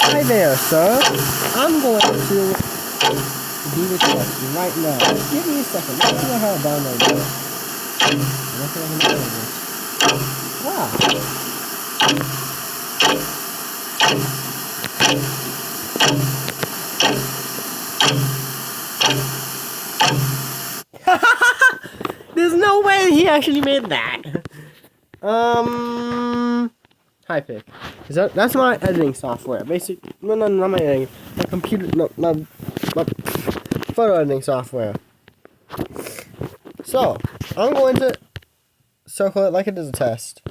Hi there, sir. I'm going to do the test right now. Give me a second. Let's see how I download this. Let's see how I download this. Wow. There's no way he actually made that. Hi, Pick. That's my editing software. No, not my editing. My computer, no, my photo editing software. So, I'm going to circle it like it is a test.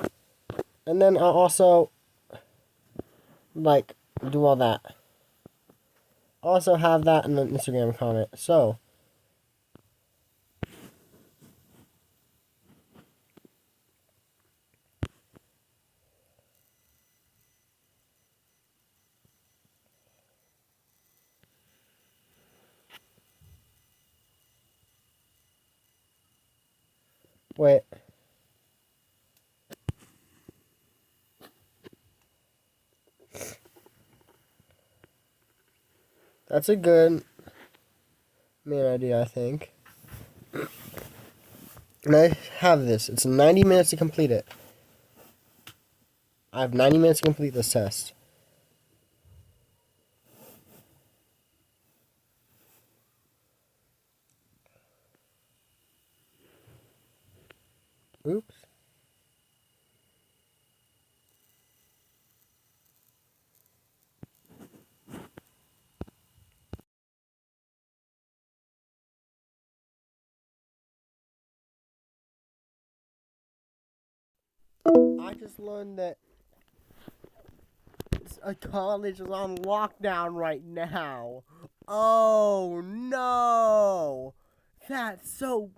And then I'll also, like, do all that. Also have that in an Instagram comment. So, wait. That's a good main idea, I think. And I have this. It's 90 minutes to complete it. I have 90 minutes to complete this test. Oops. I just learned that a college is on lockdown right now. Oh no! That's so.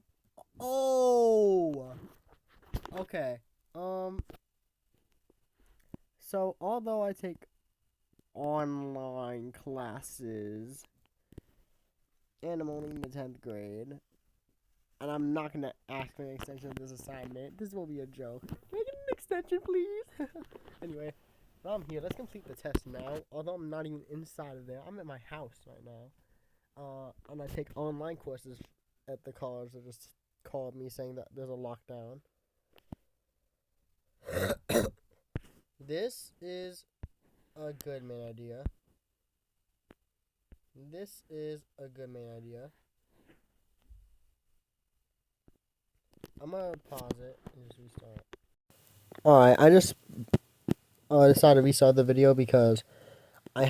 Oh. Okay. So although I take online classes, and I'm only in the 10th grade, and I'm not gonna ask for an extension of this assignment. This will be a joke. Can I get an extension, please? Anyway. I'm here. Let's complete the test now. Although I'm not even inside of there, I'm at my house right now. And I take online courses at the college. They just called me saying that there's a lockdown. This is a good main idea. This is a good main idea. I'm gonna pause it and just restart. Alright, I just decided to restart the video because I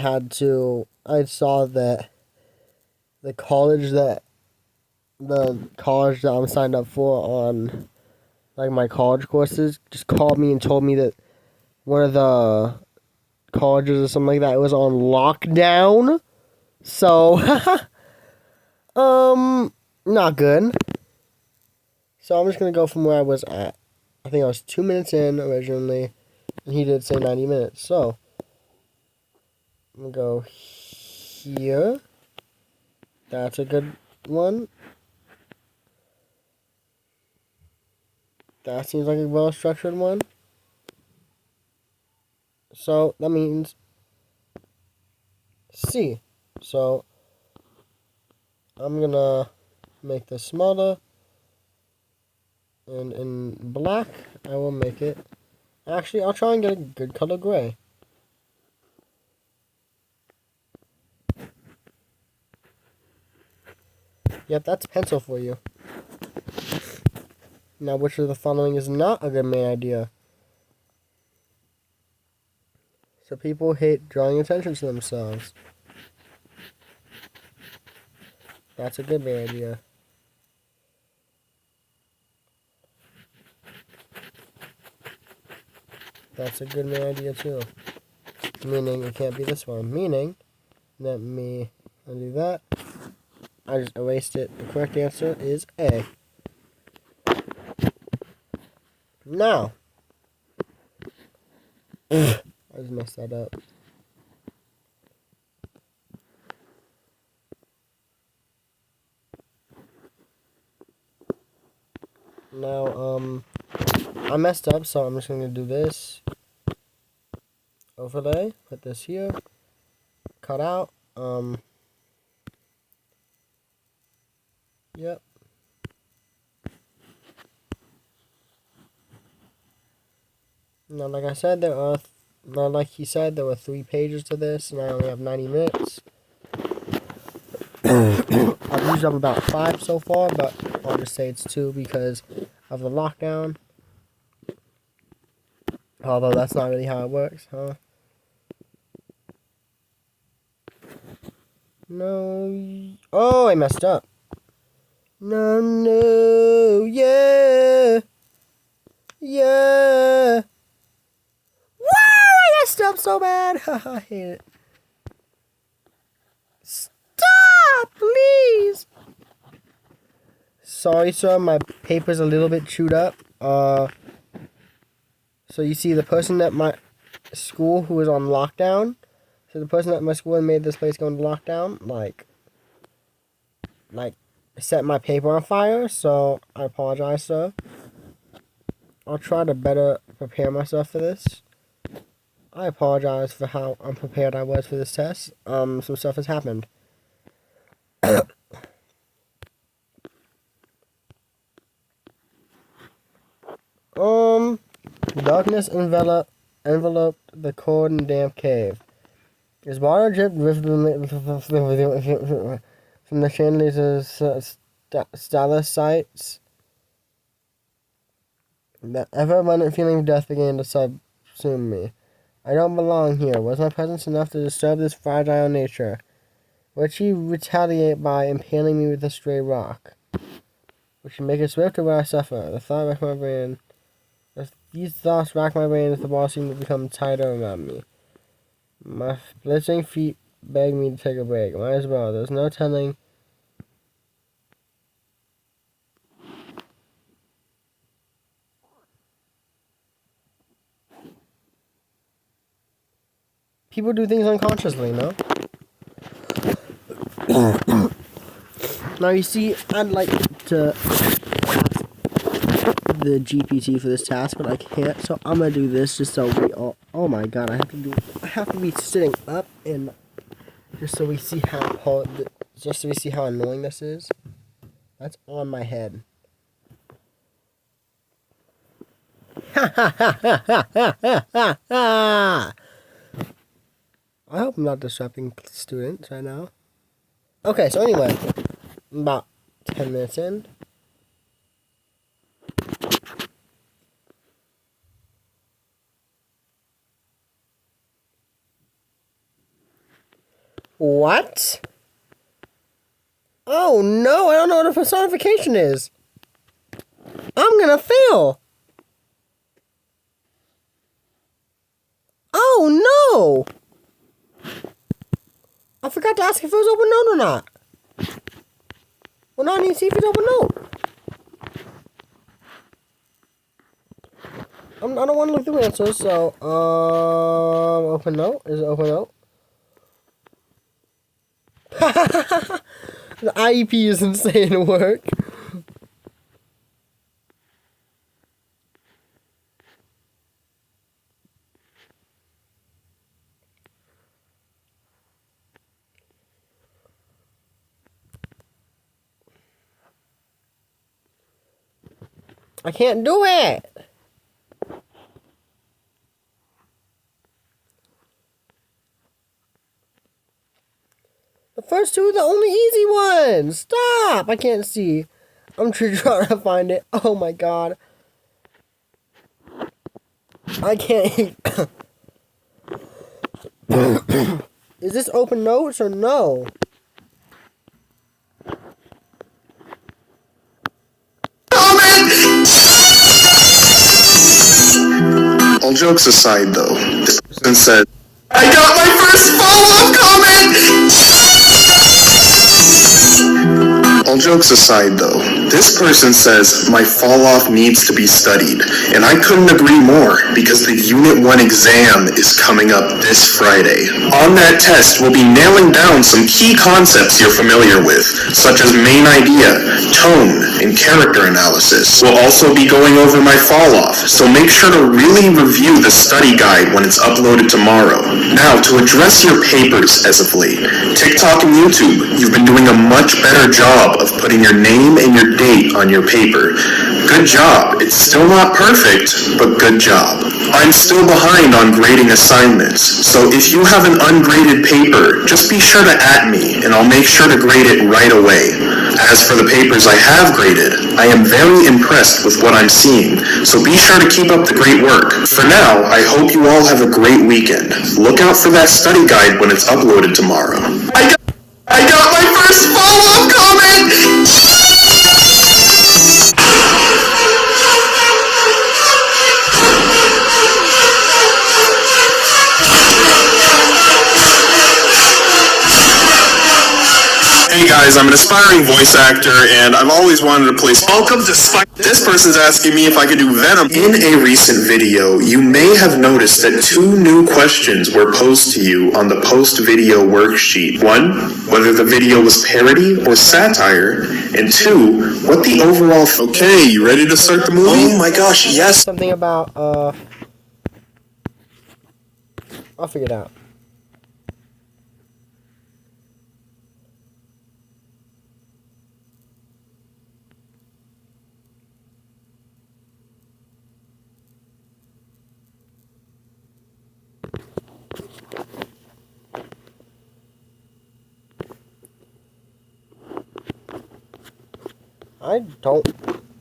saw that the college that I'm signed up for on like my college courses just called me and told me that one of the colleges or something like that was on lockdown. So not good. So I'm just gonna go from where I was at. I think I was 2 minutes in originally, and he did say 90 minutes. So I'm gonna go here. That's a good one. That seems like a well-structured one. So that means C. So I'm gonna make this smaller. And in black, I will make it. Actually, I'll try and get a good color gray. Yep, that's pencil for you. Now, which of the following is not a good main idea? So people hate drawing attention to themselves. That's a good main idea. That's a good main idea too. Meaning it can't be this one. Meaning, let me undo that. I just erased it. The correct answer is A. Now, I just messed that up. Now, I messed up, so I'm just going to do this. Overlay, put this here. cut out. Yep. Now, like I said, like he said, there were 3 pages to this, and I only have 90 minutes. I've used up about 5 so far, but I'll just say it's 2 because of the lockdown. Although that's not really how it works, huh? No. Oh, I messed up. No, yeah. Yeah. Woo! I messed up so bad. I hate it. Stop, please. Sorry, sir. My paper's a little bit chewed up. So you see the person at my school who was on lockdown. So the person at my school and made this place go into lockdown, like set my paper on fire. So I apologize, sir. I'll try to better prepare myself for this. I apologize for how unprepared I was for this test. Some stuff has happened. Darkness enveloped the cold and damp cave. As water dripped from the chandeliers stalactites, the ever-abundant feeling of death began to subsume me. I don't belong here. Was my presence enough to disturb this fragile nature? Would she retaliate by impaling me with a stray rock? Would she make it swift, or would I suffer? These thoughts racked my brain as the wall seemed to become tighter around me. My blistering feet begged me to take a break. Might as well. There's no telling. People do things unconsciously, no? Now, you see, I'd like to ask the GPT for this task, but I can't, so I'm gonna do this just so we all. Oh my god, I have to be sitting up and just so we see how annoying this is. That's on my head. Ha ha ha ha ha ha ha ha! I hope I'm not disrupting students right now. Okay, so anyway, about 10 minutes in. What? Oh no, I don't know what a personification is. I'm gonna fail. Oh no! I forgot to ask if it was open note or not. Well, now I need to see if it's open note. I don't want to look through answers, so, open note? Is it open note? The IEP isn't saying work. I can't do it. The first two are the only easy ones. Stop! I can't see. I'm trying to find it. Oh my god. I can't. Is this open notes or no? All jokes aside, though, this person said, I got my first follow-up comment! All jokes aside, though, This person says my fall off needs to be studied, and I couldn't agree more because the Unit 1 exam is coming up this Friday. On that test, we'll be nailing down some key concepts you're familiar with, such as main idea, tone, and character analysis. We'll also be going over my fall off, so make sure to really review the study guide when it's uploaded tomorrow. Now, to address your papers as of late, TikTok and YouTube, you've been doing a much better job of putting your name and your date on your paper. Good job. It's still not perfect, but good job. I'm still behind on grading assignments, so if you have an ungraded paper, just be sure to @ me, and I'll make sure to grade it right away. As for the papers I have graded, I am very impressed with what I'm seeing, so be sure to keep up the great work. For now, I hope you all have a great weekend. Look out for that study guide when it's uploaded tomorrow. I got my first follow-up comment! Hey guys, I'm an aspiring voice actor, and I've always wanted to play Welcome to Spike. This person's asking me if I could do Venom. In a recent video, you may have noticed that 2 new questions were posed to you on the post-video worksheet. 1, whether the video was parody or satire, and 2, what the overall... Okay, you ready to start the movie? Oh my gosh, yes! Something about, I'll figure it out.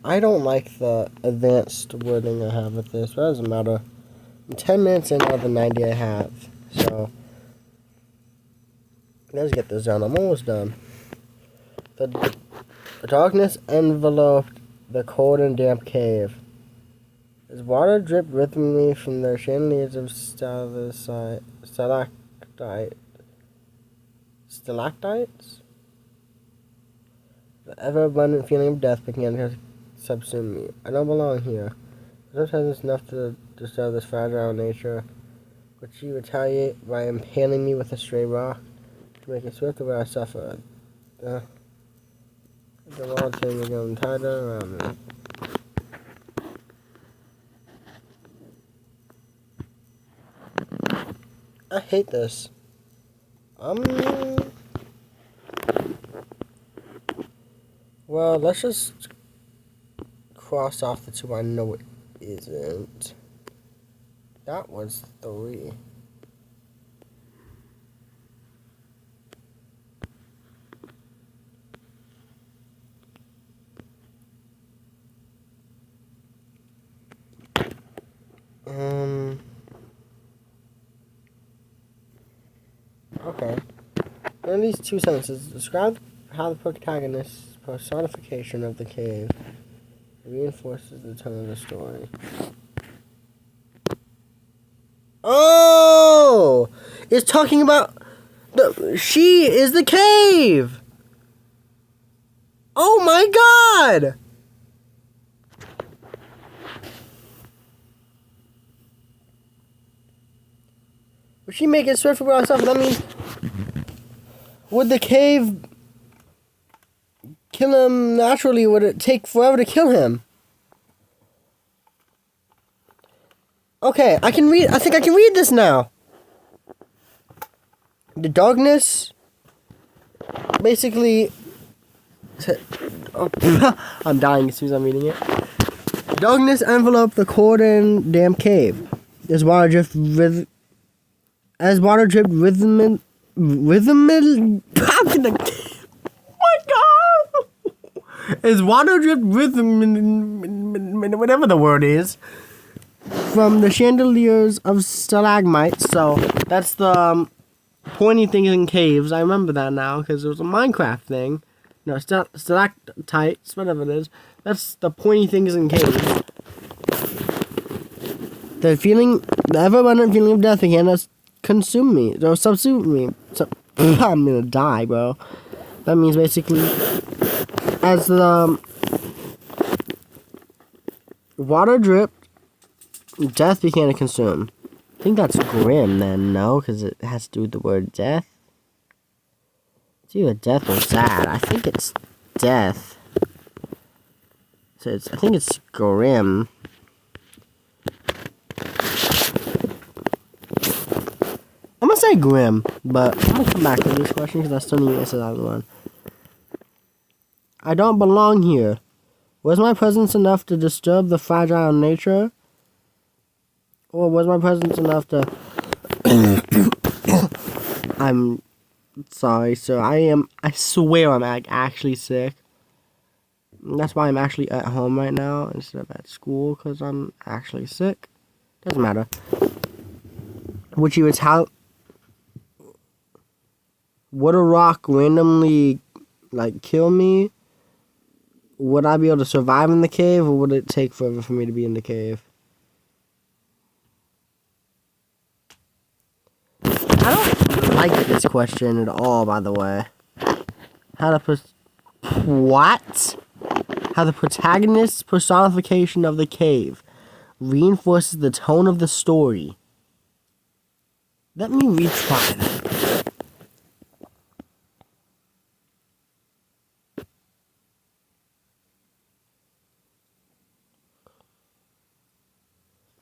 I don't like the advanced wording I have with this, but it doesn't matter. I'm 10 minutes in out of the 90 I have, so let's get this done. I'm almost done. The darkness enveloped the cold and damp cave. As water dripped rhythmically from the chandeliers of stalactites, the ever-abundant feeling of death began to subsume me. I don't belong here. Sometimes it's enough to disturb this fragile nature, but she retaliate by impaling me with a stray rock to make it swift where I suffer. The wild thing is getting tighter around me. I hate this. Well, let's just cross off the 2 I know it isn't. That was 3. Okay. In these 2 sentences, describe how the protagonist's personification of the cave reinforces the tone of the story. Oh! It's talking about she is the cave! Oh my god! Would she make it swift for herself? That means, would the cave kill him naturally? Would it take forever to kill him? Okay, I can read. I think I can read this now. The darkness, basically. Oh, I'm dying as soon as I'm reading it. Darkness enveloped the cold and damp cave. As water dripped rhythmically. Oh my god! As water dripped whatever the word is, from the chandeliers of stalagmites. So that's the pointy things in caves. I remember that now because it was a Minecraft thing. No, stalactites, whatever it is. That's the pointy things in caves. The ever-abundant feeling of death again has consumed me, or subsumed me. I'm gonna die, bro. That means basically, as the Water dripped. Death began to consume. I think that's grim then, no? Because it has to do with the word death. It's either death or sad. I think it's death. So I think it's grim. I'm gonna say grim, but I'm gonna come back to this question because I still need to answer that one. I don't belong here. Was my presence enough to disturb the fragile nature? Or was my presence enough to... I'm sorry, sir. I swear I'm actually sick. That's why I'm actually at home right now instead of at school, because I'm actually sick. Doesn't matter. Would you how? Would a rock randomly, like, kill me? Would I be able to survive in the cave, or would it take forever for me to be in the cave? I don't like this question at all, by the way. What? How the protagonist's personification of the cave reinforces the tone of the story. Let me retry that.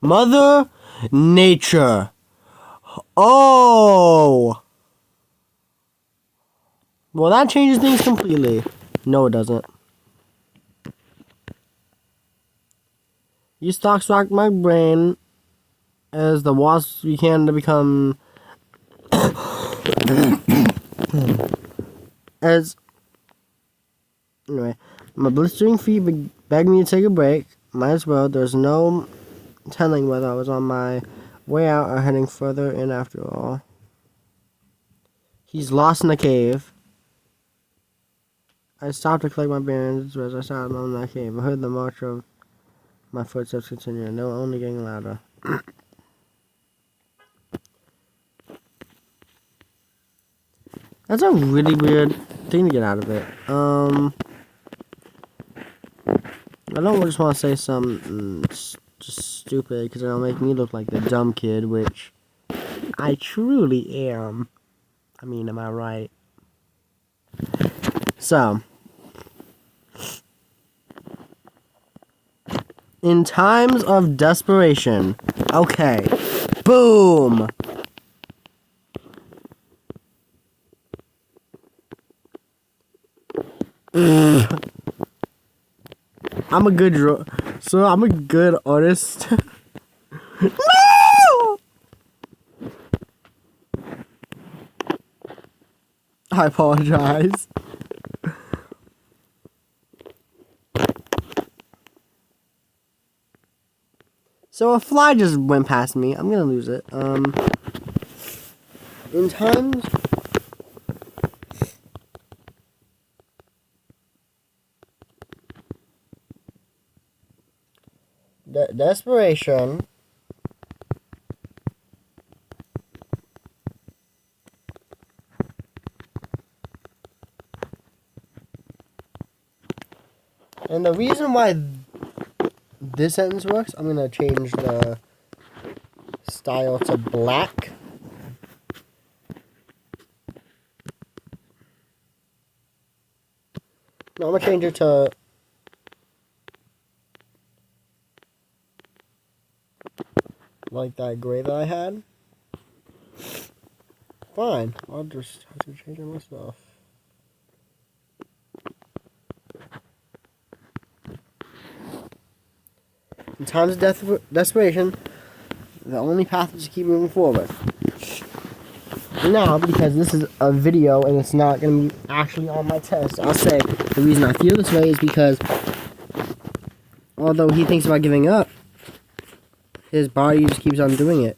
Mother Nature. Oh! Well, that changes things completely. No, it doesn't. These thoughts rocked my brain as the wasps began to become... Anyway, my blistering feet begged me to take a break. Might as well. There's no telling whether I was on my way out or heading further in after all. He's lost in the cave. I stopped to collect my bearings as I sat alone in that cave. I heard the march of my footsteps continue, and they were only getting louder. That's a really weird thing to get out of it. I don't just want to say something just stupid because it'll make me look like the dumb kid, which I truly am. I mean, am I right? So, in times of desperation, okay, boom. I'm a good I'm a good artist. No! I apologize. So a fly just went past me. I'm gonna lose it. In times desperation, and the reason why this sentence works, I'm gonna change the style to black. No, I'm gonna change it to like that gray that I had. Fine, I'll just have to change it myself. In times of desperation, the only path is to keep moving forward. Now, because this is a video and it's not going to be actually on my test, I'll say the reason I feel this way is because although he thinks about giving up, his body just keeps on doing it.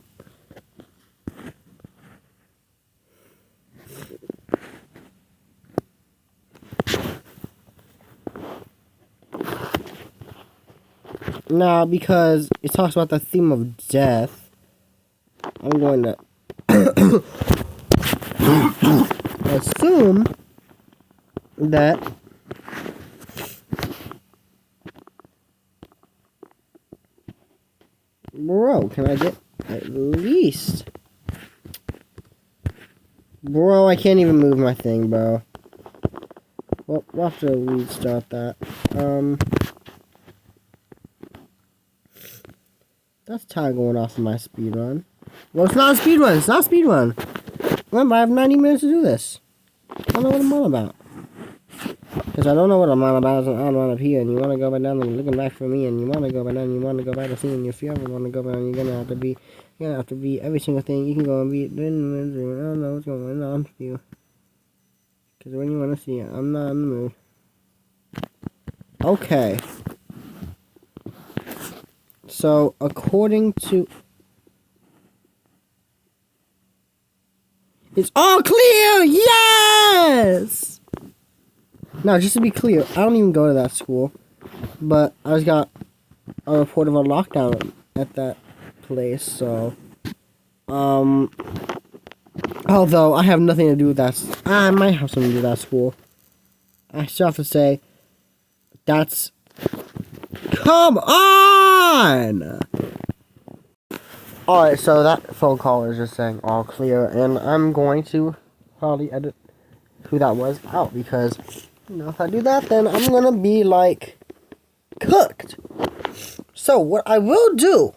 Now, because it talks about the theme of death, I'm going to assume that Bro, can I get at least... Bro, I can't even move my thing, bro. Well, we'll have to restart that. That's time going off of my speed run. Well, it's not a speed run. It's not a speed run. Remember, I have 90 minutes to do this. I don't know what I'm on about. Because I don't know what I'm on about as I'm on up here, and you want to go back down and looking back for me, and you want to go back down, and you want to go back to seeing if you ever want to go back, and you're going to have to be every single thing. You can go and be, I don't know what's going on with you. Because when you want to see it, I'm not in the mood. Okay. So, according to... It's all clear! Yes! Now, just to be clear, I don't even go to that school. But I just got a report of a lockdown at that place, so... Although, I have nothing to do with that... I might have something to do with that school. I still have to say... That's... Come on! Alright, so that phone call is just saying all clear, and I'm going to probably edit who that was out, because, you know, if I do that, then I'm gonna be, like, cooked. So, what I will do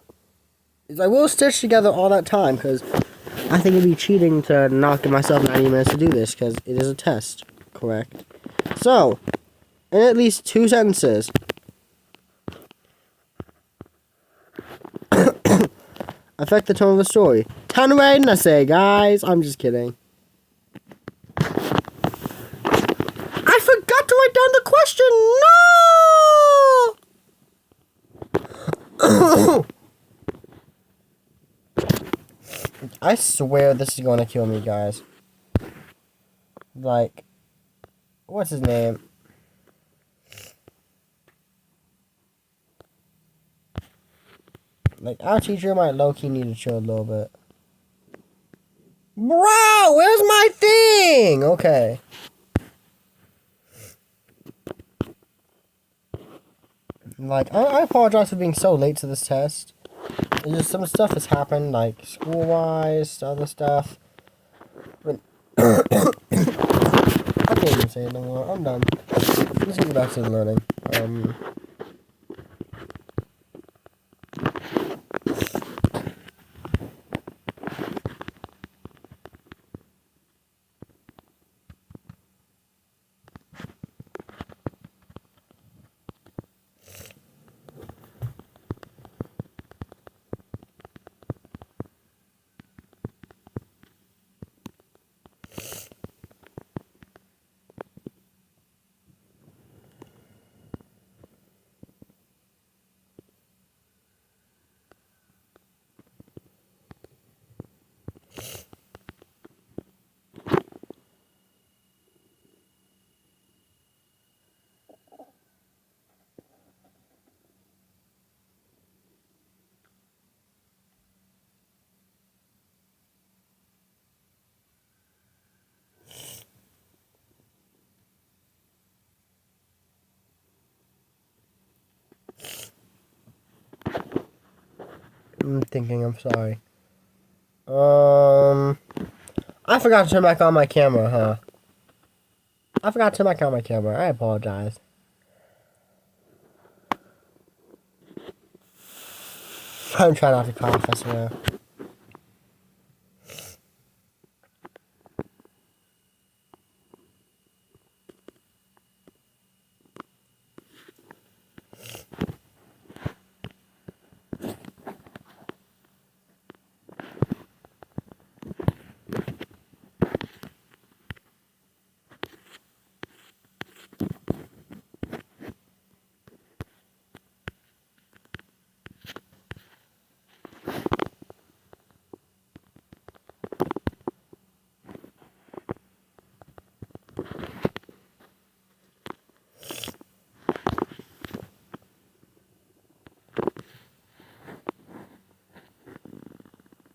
is I will stitch together all that time, because I think it'd be cheating to not give myself 90 minutes to do this, because it is a test, correct? So, in at least 2 sentences... affect the tone of the story. Time to write an essay, guys. I'm just kidding. I forgot to write down the question. No! I swear this is going to kill me, guys. Like, what's his name? Like, our teacher might low-key need to chill a little bit. Bro, where's my thing? Okay. Like, I apologize for being so late to this test. It's just some stuff has happened, like, school-wise, other stuff. But I can't even say it no more. I'm done. Let's get back to the learning. I'm thinking, I'm sorry. I forgot to turn back on my camera, huh? I forgot to turn back on my camera. I apologize. I'm trying not to cough, I swear.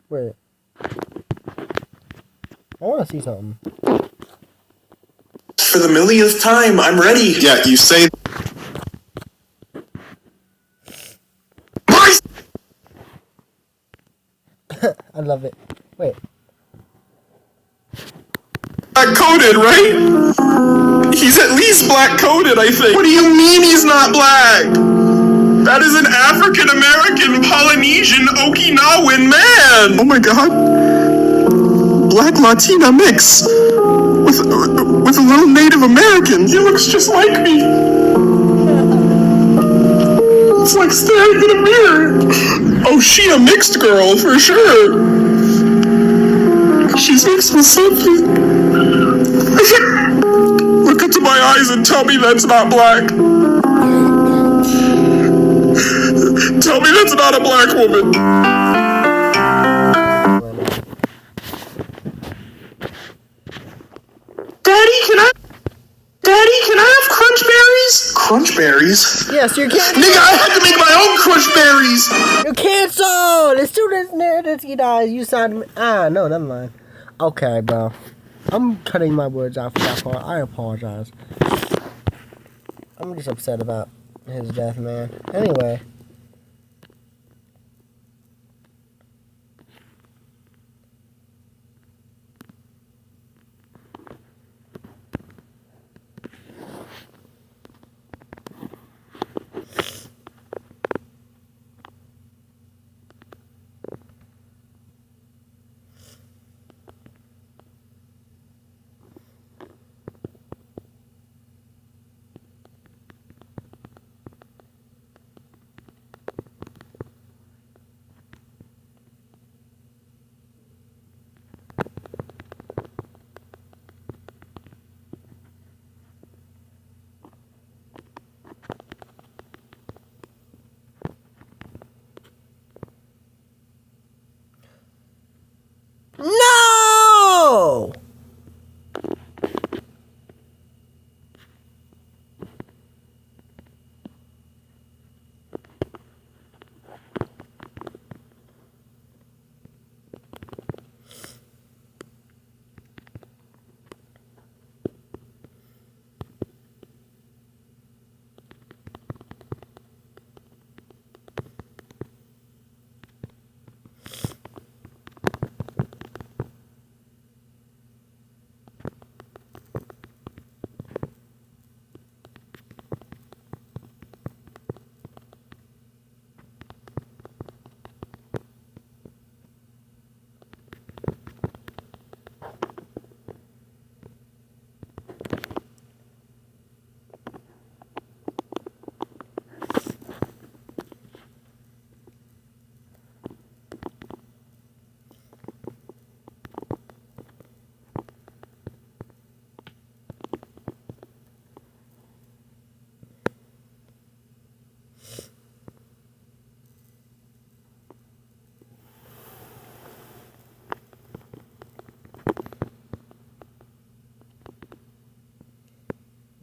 Wait. I want to see something. For the millionth time, I'm ready. Yeah, you say... My... love it. Wait. Black coated, right? He's at least black coated, I think. What do you mean he's not black? That is an African American Polynesian Okinawan man. Oh my god. Black Latina mix with a little Native American. He looks just like me. It's like staring in a mirror. Oh, she a mixed girl for sure. She's mixed with something. Look into my eyes and tell me that's not black. Tell me that's not a black woman. Daddy, can I have crunch berries? Crunch berries? Yes, you're canceled. Nigga, I had to make my own crunch berries. You're canceled. As soon as Nerdisky dies, you signed me. No, never mind. Okay, bro. I'm cutting my words out for that part. I apologize. I'm just upset about his death, man. Anyway. No!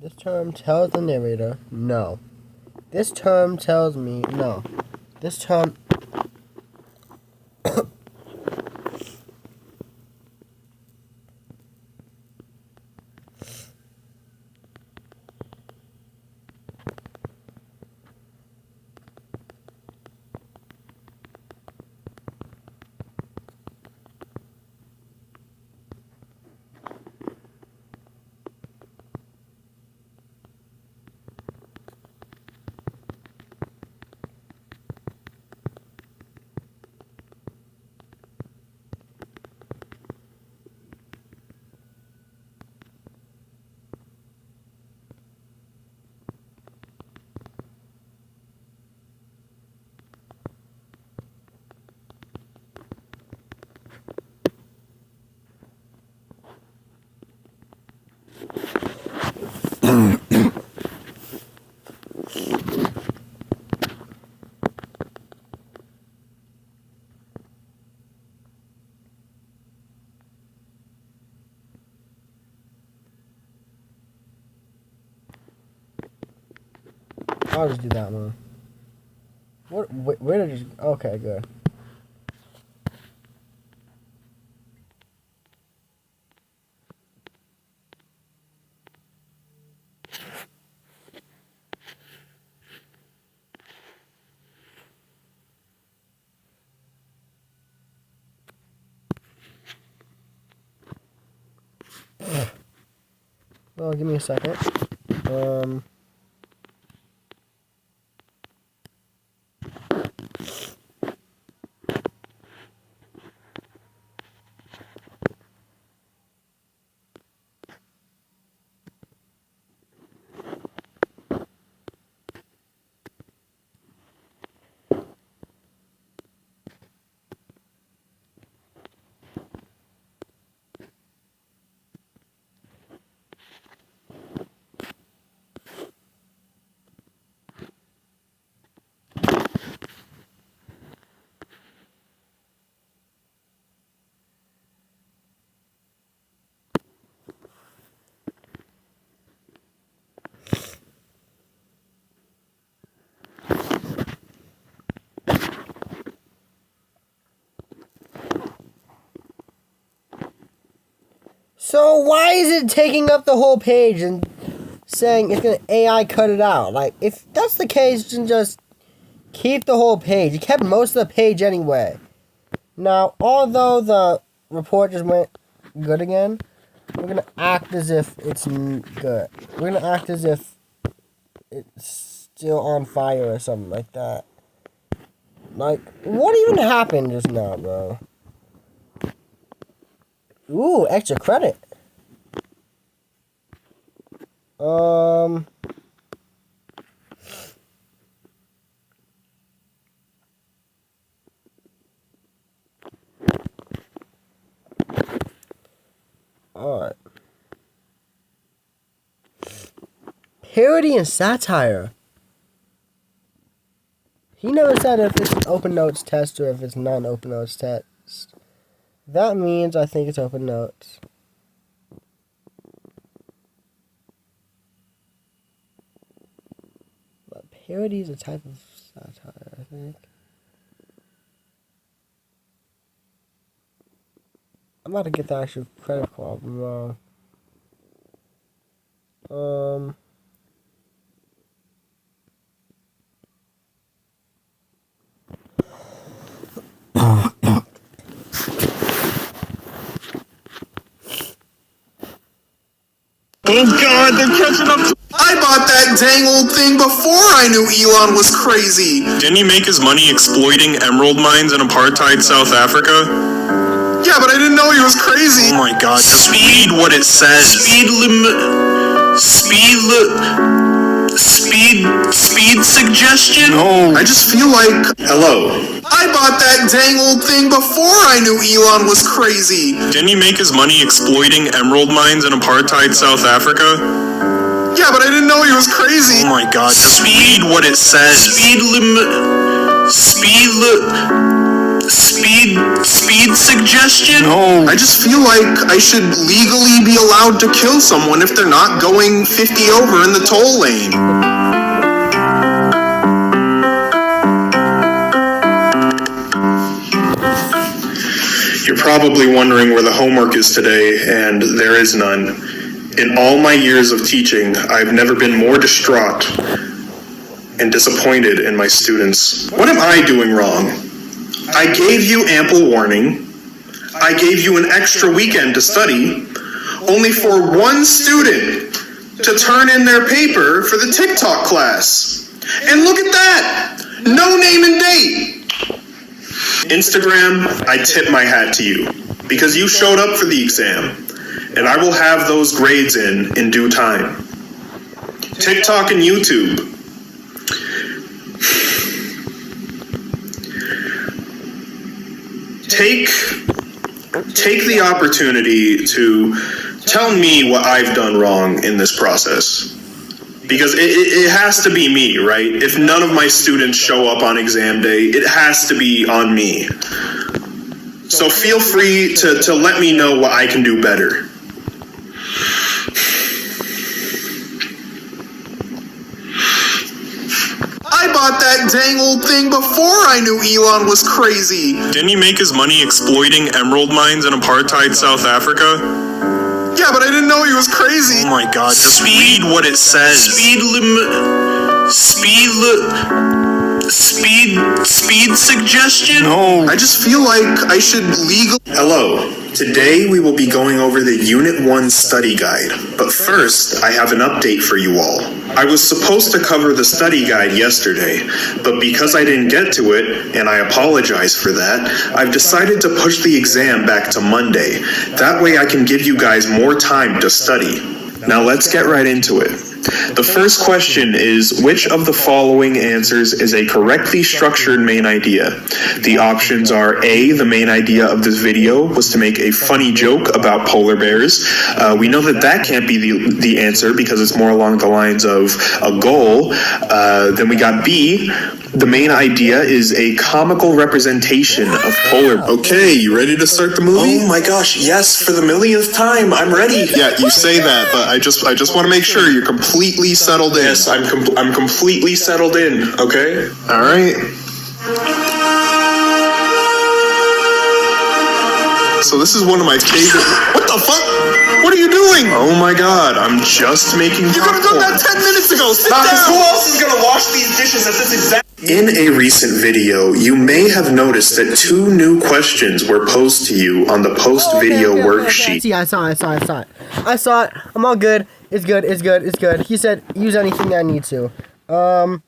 This term tells the narrator no. This term tells me no. This term. I'll just do that one. What? Where did you? Okay, good. Well, give me a second. So why is it taking up the whole page and saying it's gonna AI cut it out? Like, if that's the case, then just keep the whole page. It kept most of the page anyway. Now, although the report just went good again, we're gonna act as if it's good. We're gonna act as if it's still on fire or something like that. Like, what even happened just now, bro? Ooh, extra credit. Alright. Parody and satire. He never said if it's an open notes test or if it's not an open notes test. That means I think it's open notes. But parody is a type of satire, I think. I'm about to get the actual credit problem wrong. Oh God, they're catching up. I bought that dang old thing before I knew Elon was crazy. Didn't he make his money exploiting emerald mines in apartheid South Africa? Yeah, but I didn't know he was crazy. Oh my God, just read what it says. Speed suggestion? No. I just feel like, hello. I bought that dang old thing before I knew Elon was crazy. Didn't he make his money exploiting emerald mines in apartheid South Africa? Yeah, but I didn't know he was crazy. Oh my God, just read what it says. Speed suggestion? No. I just feel like I should legally be allowed to kill someone if they're not going 50 over in the toll lane. You're probably wondering where the homework is today, and there is none. In all my years of teaching, I've never been more distraught and disappointed in my students. What am I doing wrong? I gave you ample warning. I gave you an extra weekend to study, only for one student to turn in their paper for the TikTok class. And look at that! No name and date! Instagram, I tip my hat to you, because you showed up for the exam, and I will have those grades in due time. TikTok and YouTube. Take the opportunity to tell me what I've done wrong in this process. Because it has to be me, right? If none of my students show up on exam day, it has to be on me. So feel free to let me know what I can do better. I bought that dang old thing before I knew Elon was crazy. Didn't he make his money exploiting emerald mines in apartheid South Africa? Yeah, but I didn't know he was crazy. Oh my God, just read what it says. Speed suggestion? No. I just feel like I should legally... Hello. Today we will be going over the Unit 1 study guide, but first I have an update for you all. I was supposed to cover the study guide yesterday, but because I didn't get to it, and I apologize for that, I've decided to push the exam back to Monday. That way I can give you guys more time to study. Now let's get right into it. The first question is, which of the following answers is a correctly structured main idea? The options are A, the main idea of this video was to make a funny joke about polar bears. We know that that can't be the answer because it's more along the lines of a goal. Then we got B, the main idea is a comical representation of polar. Okay, you ready to start the movie? Oh my gosh, yes, for the millionth time, I'm ready. Yeah, you say that, but I just want to make sure you're completely settled in. Yes, I'm completely settled in, okay? All right. So this is one of my favorite. What the fuck? What are you doing? Oh my god, I'm just making. You could have done that 10 minutes ago. Sit down. Who else is gonna wash these dishes at this exact? In a recent video, you may have noticed that 2 new questions were posed to you on the post-video worksheet. See, I saw it. I'm all good. It's good. He said, use anything I need to. Where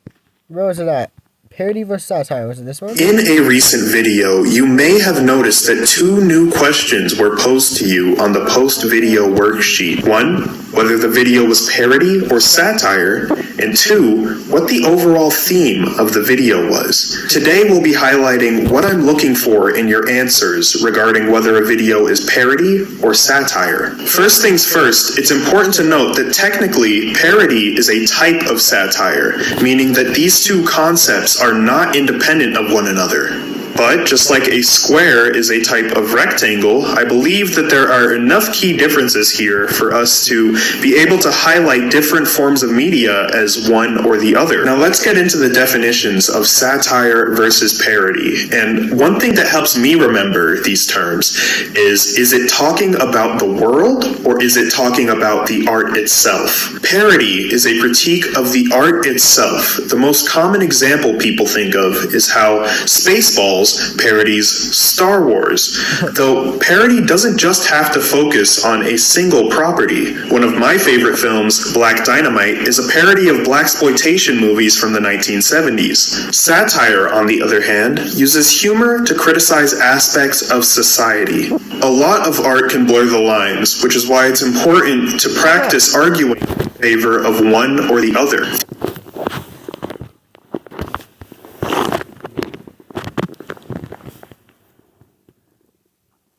was it at? Parody versus satire. Was it this one? In a recent video, you may have noticed that 2 new questions were posed to you on the post-video worksheet. 1, whether the video was parody or satire, and 2, what the overall theme of the video was. Today we'll be highlighting what I'm looking for in your answers regarding whether a video is parody or satire. First things first, it's important to note that technically, parody is a type of satire, meaning that these 2 concepts are not independent of one another. But just like a square is a type of rectangle, I believe that there are enough key differences here for us to be able to highlight different forms of media as one or the other. Now let's get into the definitions of satire versus parody. And one thing that helps me remember these terms is it talking about the world or is it talking about the art itself? Parody is a critique of the art itself. The most common example people think of is how Spaceballs parodies Star Wars, though parody doesn't just have to focus on a single property. One of my favorite films, Black Dynamite, is a parody of blaxploitation movies from the 1970s. Satire, on the other hand, uses humor to criticize aspects of society. A lot of art can blur the lines, which is why it's important to practice arguing in favor of one or the other.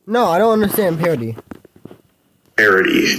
No, I don't understand parody.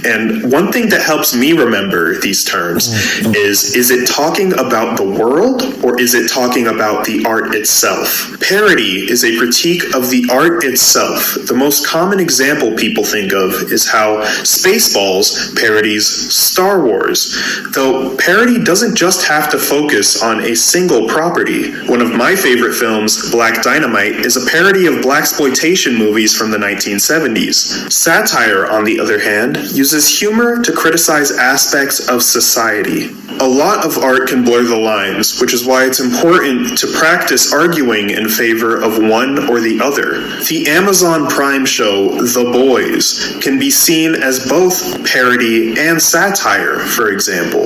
And one thing that helps me remember these terms is it talking about the world or is it talking about the art itself? Parody is a critique of the art itself. The most common example people think of is how Spaceballs parodies Star Wars, though parody doesn't just have to focus on a single property. One of my favorite films, Black Dynamite, is a parody of blaxploitation movies from the 1970s. Satire, on the other hand, uses humor to criticize aspects of society. A lot of art can blur the lines, which is why it's important to practice arguing in favor of one or the other. The Amazon Prime show, The Boys, can be seen as both parody and satire, for example.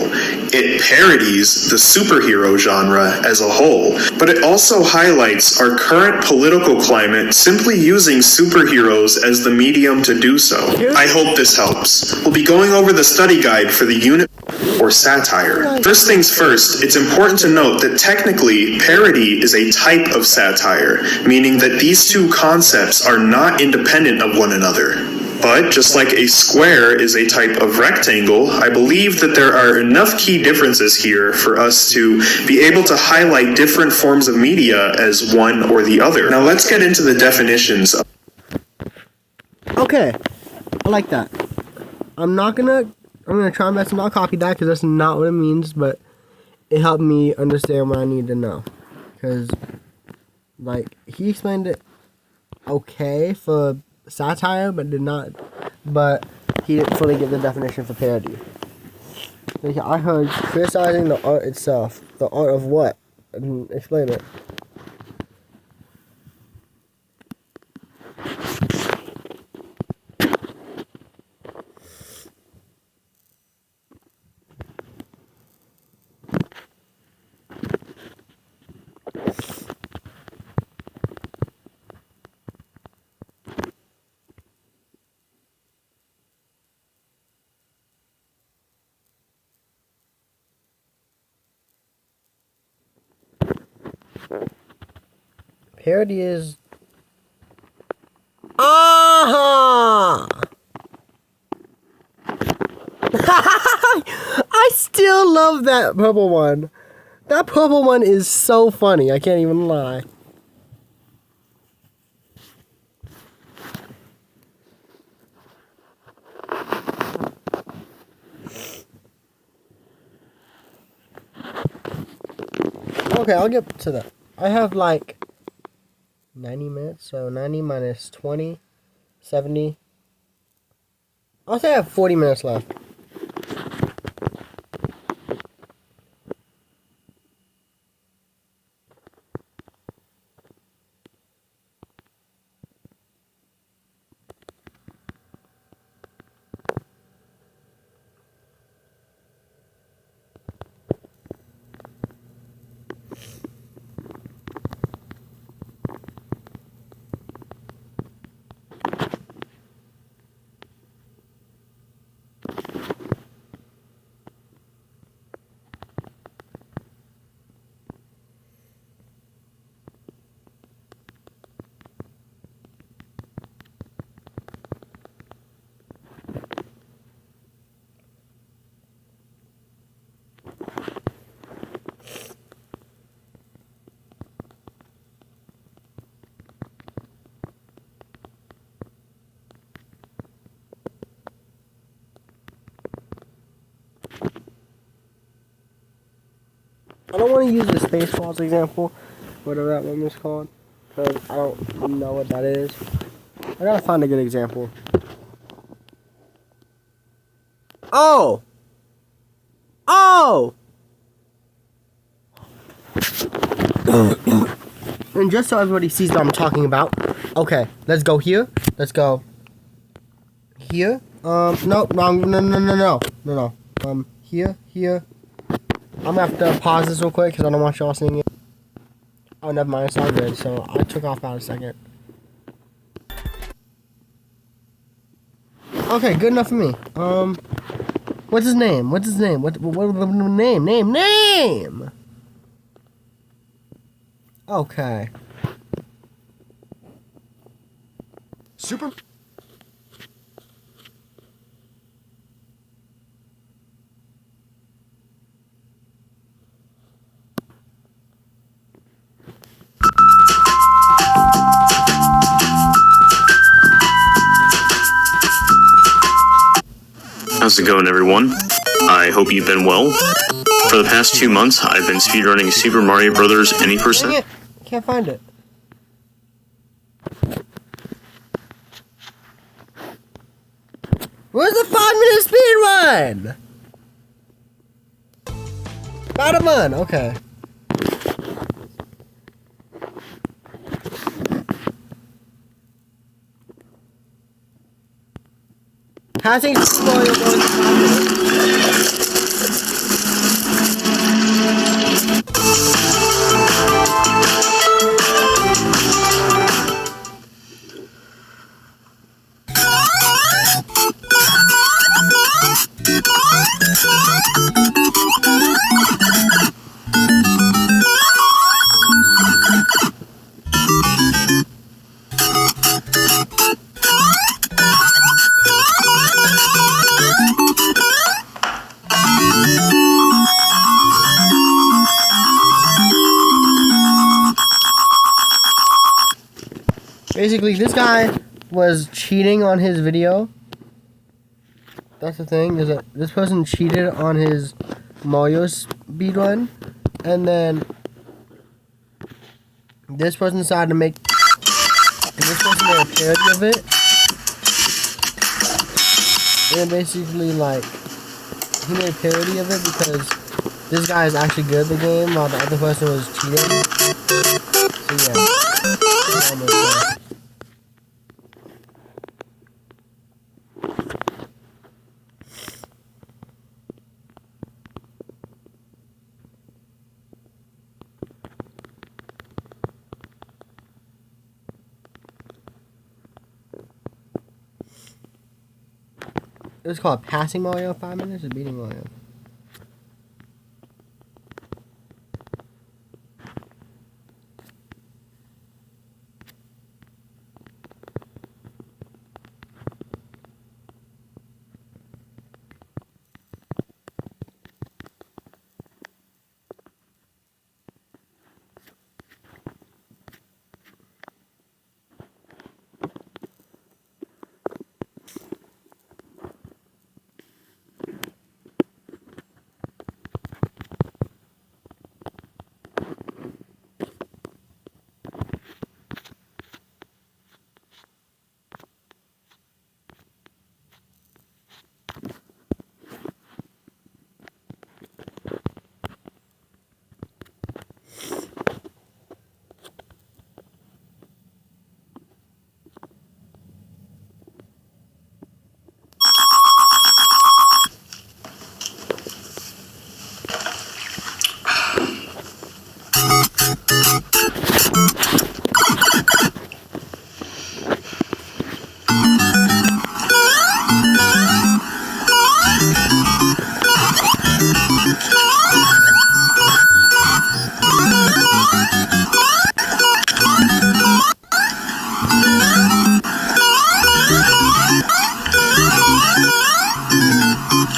It parodies the superhero genre as a whole, but it also highlights our current political climate simply using superheroes as the medium to do so. I hope this helps. We'll be going over the study guide for the unit or satire. First things first, it's important to note that technically, parody is a type of satire, meaning that these 2 concepts are not independent of one another. But just like a square is a type of rectangle, I believe that there are enough key differences here for us to be able to highlight different forms of media as one or the other. Now let's get into the definitions. Okay, I like that. I'm gonna try my best to not copy that because that's not what it means, but it helped me understand what I need to know. Because, like, he explained it okay for satire, but he didn't fully give the definition for parody. Like, I heard criticizing the art itself. The art of what? Explain it. Parody is... Ah! I still love that purple one. That purple one is so funny. I can't even lie. Okay, I'll get to that. I have like 90 minutes, so 90 minus 20, 70. I'll say I have 40 minutes left. I don't want to use the Spaceballs example, whatever that one is called, because I don't know what that is. I gotta find a good example. Oh! Oh! And just so everybody sees what I'm talking about, okay, let's go here. Let's go here. No, wrong. No. Here. I'm gonna have to pause this real quick because I don't want y'all seeing it. Oh, never mind. It's all good. So I took off about a second. Okay, good enough for me. What's his name? What name? Okay. Super. How's it going, everyone? I hope you've been well. For the past 2 months, I've been speedrunning Super Mario Bros. Any Dang percent. it. Can't find it. Where's the 5-minute speed run? Spider-Man, okay. Passing Mario Bros. 5 minutes. Basically, this guy was cheating on his video. That's the thing, is that this person cheated on his Mario speedrun, and then this person decided to make, and this person made a parody of it, and basically, like, he made a parody of it because this guy is actually good at the game while the other person was cheating. So yeah. It was called Passing Mario 5 minutes or Beating Mario?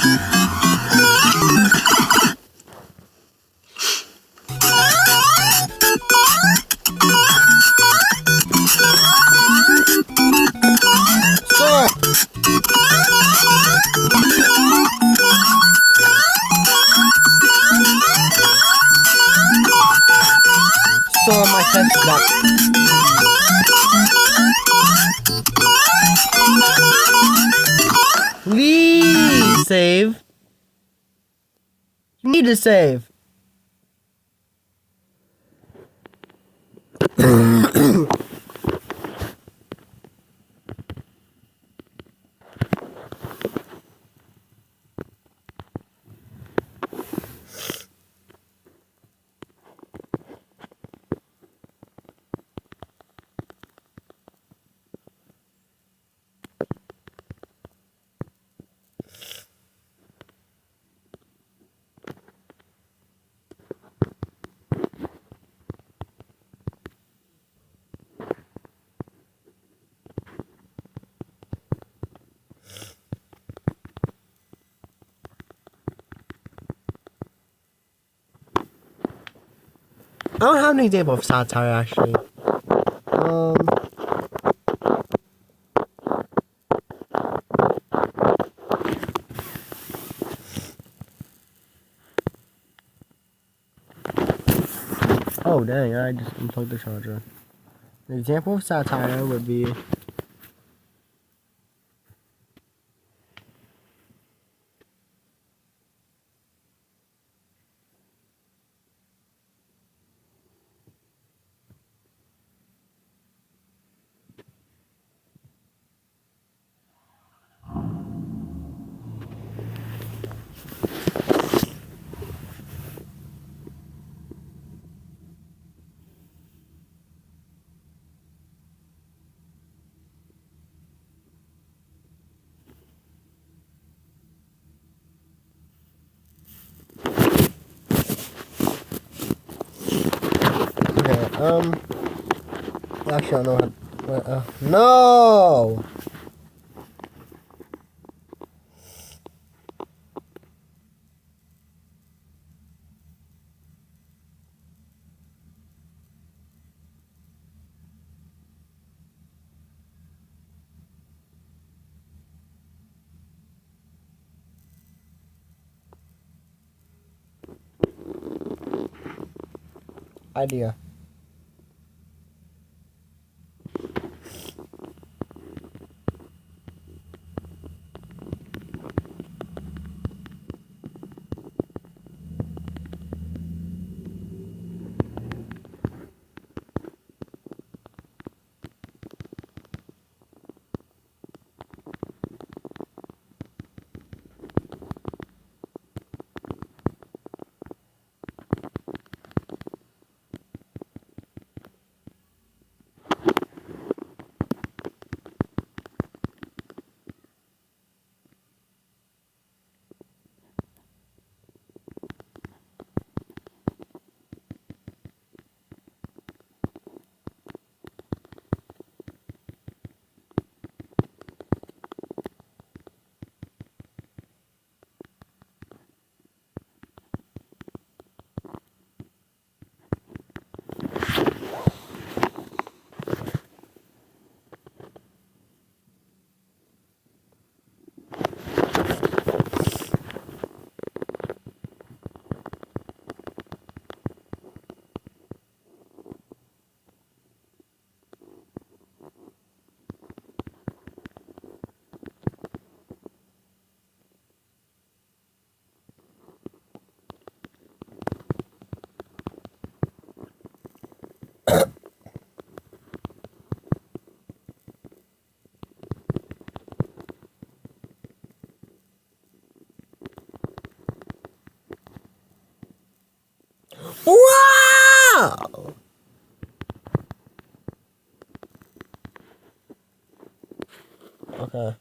So my test got. Please save. You need to save. I don't have an example of satire actually. Oh dang, I just unplugged the charger. An example of satire would be okay, actually I don't know how no! Idea. Wow! Okay.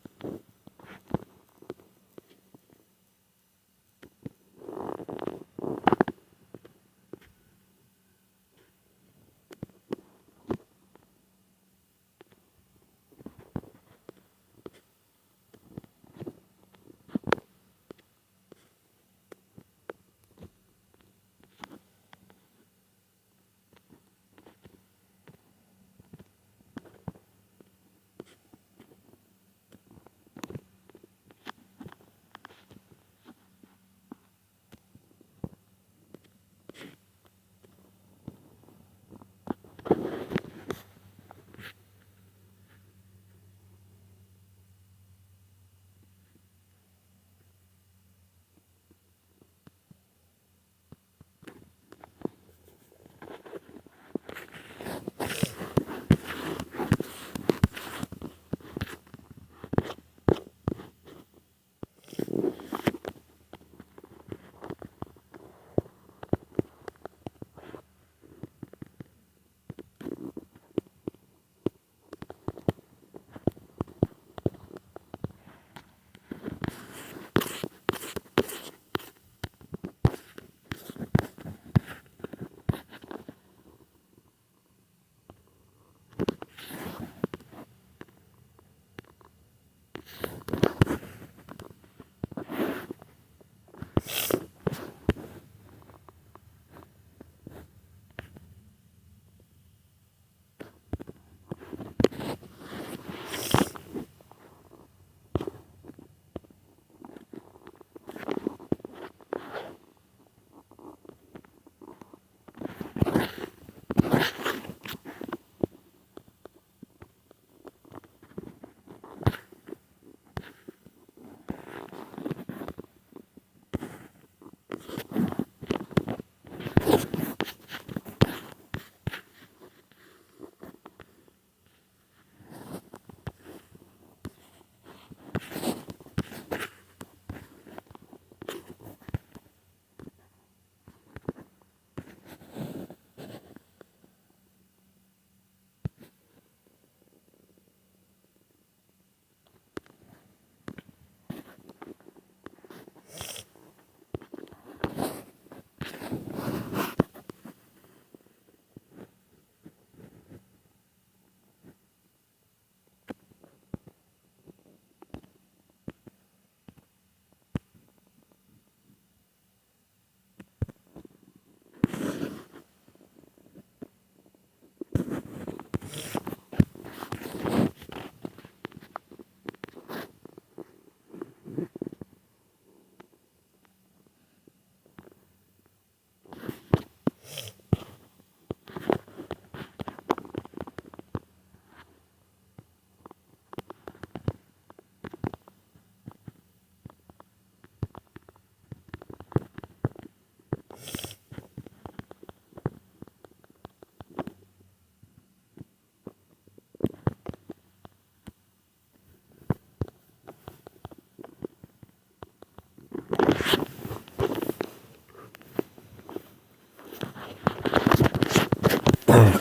Daddy,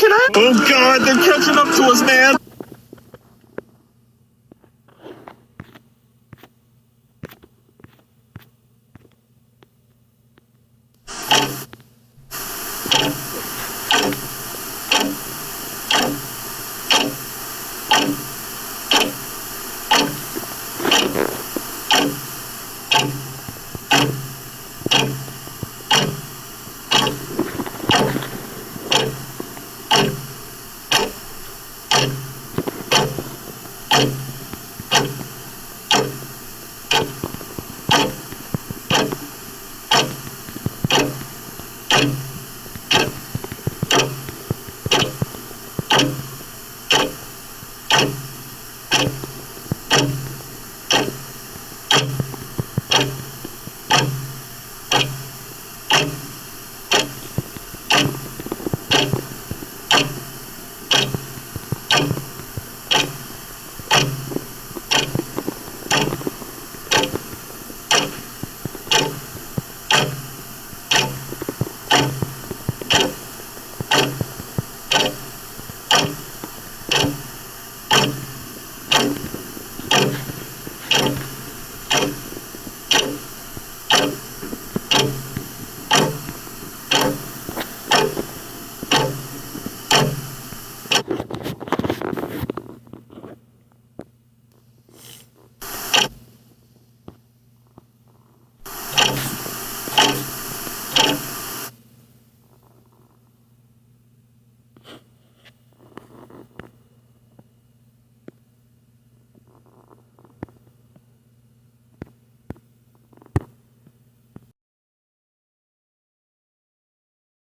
can I? Oh God, they're catching up to us, man.